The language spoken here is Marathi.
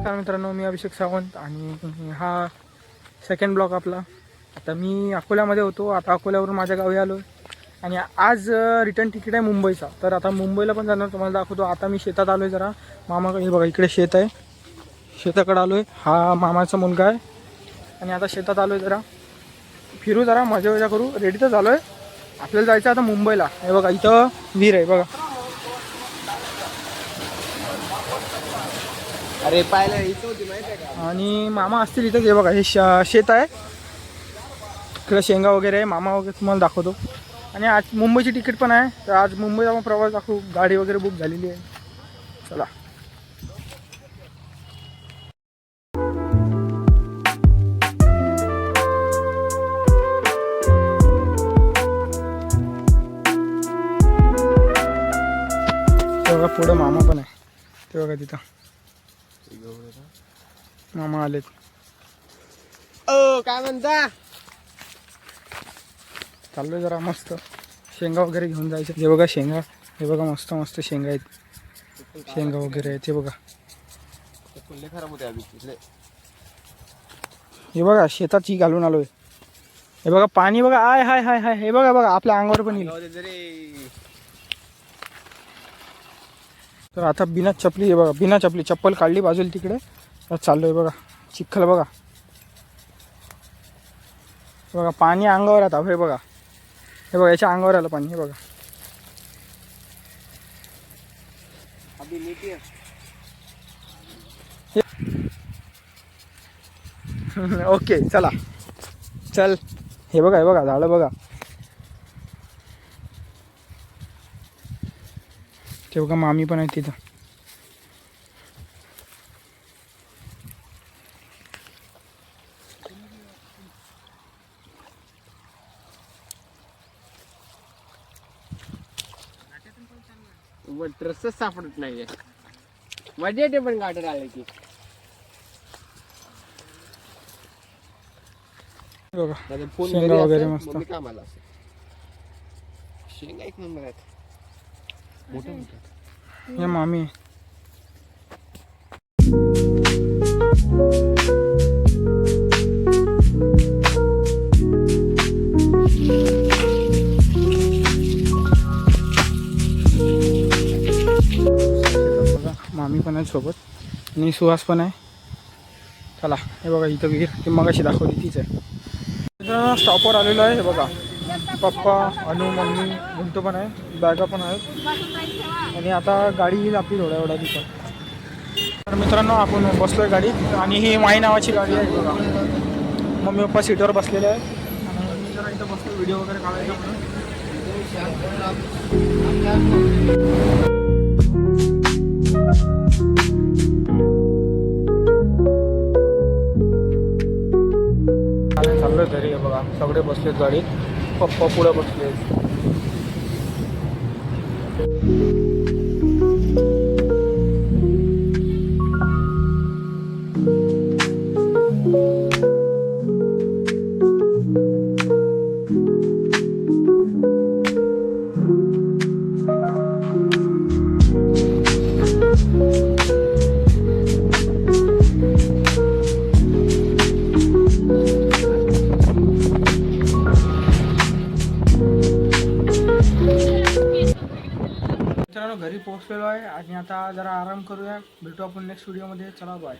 नमस्कार मित्रांनो, मी अभिषेक सावंत आणि हा सेकंड ब्लॉग आपला. आता मी अकोल्यामध्ये होतो, आता अकोल्यावरून माझ्या गावी आलो आणि आज रिटर्न तिकीट आहे मुंबईचा. तर आता मुंबईला पण जाणार, तुम्हाला दाखवतो. आता मी शेतात आलो आहे जरा मामाकडे. बघा इकडे शेत आहे, शेताकडे आलो आहे. हा मामाचा मुलगा आहे आणि आता शेतात आलो आहे, जरा फिरू, जरा मजा वजा करू. रेडी तर झालो आहे, आपल्याला जायचं आता मुंबईला. हे बघा इथं विहीर आहे बघा. अरे पाहिलं इथं होती माहिती आहे का? आणि मामा असतील इथं. हे बघा हे शेत आहे, इकडे शेंगा वगैरे आहे. मामा वगैरे तुम्हाला दाखवतो. आणि आज मुंबईची तिकीट पण आहे, तर आज मुंबईचा मग प्रवास दाखवू. गाडी वगैरे बुक झालेली आहे. चला. ते बघा पुढं मामा पण आहे, ते बघा तिथं मामा आलेत. ओ काय म्हणता? चाललोय जरा मस्त शेंगा वगैरे घेऊन जायचं. हे बघा शेंगा, हे बघा मस्त मस्त शेंगा आहेत, शेंगा वगैरे आहेत. हे बघा, फुल्ले खराब होते आधी तिथले. हे बघा शेतात ही घालून आलोय. हे बघा पाणी बघा, आय हाय हाय हाय. हे बघा बघा आपल्या अंगावर पण येईल. तर आता बिना चपली, हे बघा बिना चपली, चप्पल काढली बाजूला तिकडे. तर चाललोय बघा, चिखल बघा, बघा पाणी अंगावर आता. हे बघा, हे बघा याच्या अंगावर आलं पाणी. हे बघा ओके चला चल. हे बघा, हे बघा झालं बघा. ते बघा मामी पण आहे तिथं. ड्रेसच सापडत नाहीये. मजा येते पण गाडी आले की. बघा फोन शेंगा वगैरे मस्त. कामाला शेंगा एक नंबर आहेत, मोठे मोठे. हे मामी बघा, मामी पण आहे सोबत आणि सुहास पण आहे. चला. हे बघा इथं विहीर, ती मगाशी दाखवली तीच आहे. स्टॉपवर आलेलो आहे. हे बघा पप्पा, अनु, मम्मी, गुंटू पण आहे, बॅगा पण आहेत. आणि आता गाडी येईल आपली थोड्या वेळा तिथं. तर मित्रांनो आपण बसलोय गाडीत आणि ही माई नावाची गाडी आहे. बघा मम्मी पप्पा सीटवर बसलेले आहे आणि मी जरा इथं बसलो व्हिडिओ वगैरे काढायचा म्हणून. चाललोय घरी. बघा सगळे बसलेत गाडीत, पप्पा पुढे बसलेत. मित्रांनो घरी पोहोचलेलो आहे आणि आता जरा आराम करूया. भेटू आपण नेक्स्ट व्हिडिओमध्ये. चला बाय.